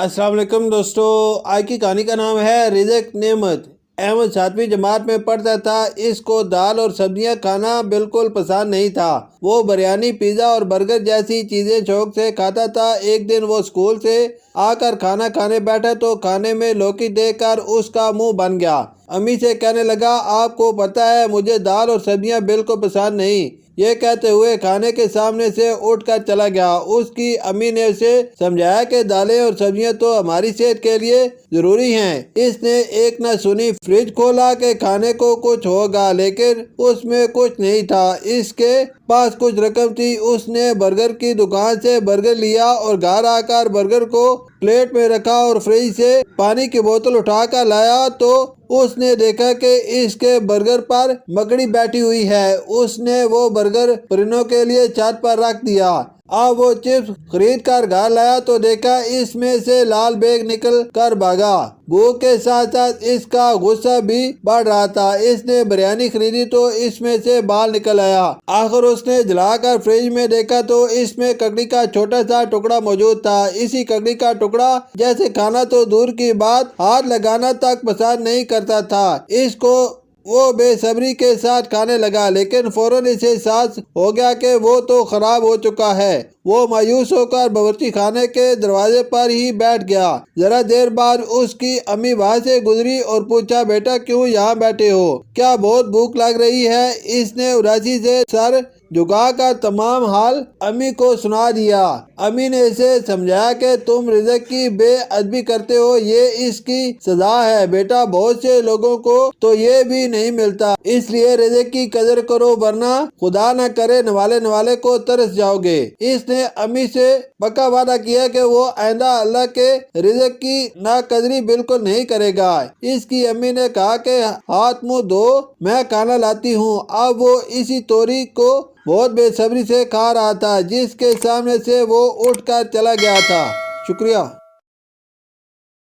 अस्सलाम वालेकुम दोस्तों, आज की कहानी का नाम है रिज़्क नेमत। अहमद 7वीं जमात में पढ़ता था। इसको दाल और सब्जियां खाना बिल्कुल पसंद नहीं था। वो बिरयानी, पिज़्ज़ा और बर्गर जैसी चीज़ें शौक से खाता था। एक दिन वो स्कूल से आकर खाना खाने बैठा तो खाने में लौकी देखकर उसका मुंह बन गया। अम्मी से कहने लगा, आपको पता है मुझे दाल और सब्जियां बिल्कुल पसंद नहीं। ये कहते हुए खाने के सामने से उठकर चला गया। उसकी अम्मी ने उसे समझाया कि दालें और सब्जियां तो हमारी सेहत के लिए जरूरी हैं। इसने एक न सुनी, फ्रिज खोला कि खाने को कुछ होगा, लेकिन उसमें कुछ नहीं था। इसके पास कुछ रकम थी। उसने बर्गर की दुकान से बर्गर लिया और घर आकर बर्गर को प्लेट में रखा और फ्रिज से पानी की बोतल उठाकर लाया तो उसने देखा कि इसके बर्गर पर मकड़ी बैठी हुई है। उसने वो बर्गर परिंदों के लिए छत पर रख दिया। अब वो चिप्स खरीद कर घर लाया तो देखा इसमें से लाल बेग निकल कर भागा। भूख के साथ साथ इसका गुस्सा भी बढ़ रहा था। इसने बिरयानी खरीदी तो इसमें से बाल निकल आया। आखिर उसने जलाकर फ्रिज में देखा तो इसमें ककड़ी का छोटा सा टुकड़ा मौजूद था। इसी ककड़ी का टुकड़ा जैसे खाना तो दूर की बात, हाथ लगाना तक पसंद नहीं करता था। इसको वो बेसब्री के साथ खाने लगा, लेकिन फौरन इसे एहसास हो गया कि वो तो खराब हो चुका है। वो मायूस होकर बावर्ची खाने के दरवाजे पर ही बैठ गया। जरा देर बाद उसकी अम्मी वहां से गुजरी और पूछा, बेटा क्यों यहाँ बैठे हो, क्या बहुत भूख लग रही है? इसने उदासी से सर झुकाकर तमाम हाल अम्मी को सुना दिया। अम्मी ने इसे समझाया कि तुम रिज़्क की बेअदबी करते हो, ये इसकी सजा है बेटा। बहुत से लोगों को तो ये भी नहीं मिलता, इसलिए रिज़्क की कदर करो, वरना खुदा न करे नवाले को तरस जाओगे। इसने अम्मी से पक्का वादा किया कि वो आइंदा अल्लाह के रिज़्क की नाकदरी बिल्कुल नहीं करेगा। इसकी अम्मी ने कहा कि हाथ मुंह धो, मैं खाना लाती हूँ। अब वो इसी तोरी को बहुत बेसब्री से खा रहा था जिसके सामने से वो उठकर चला गया था। शुक्रिया।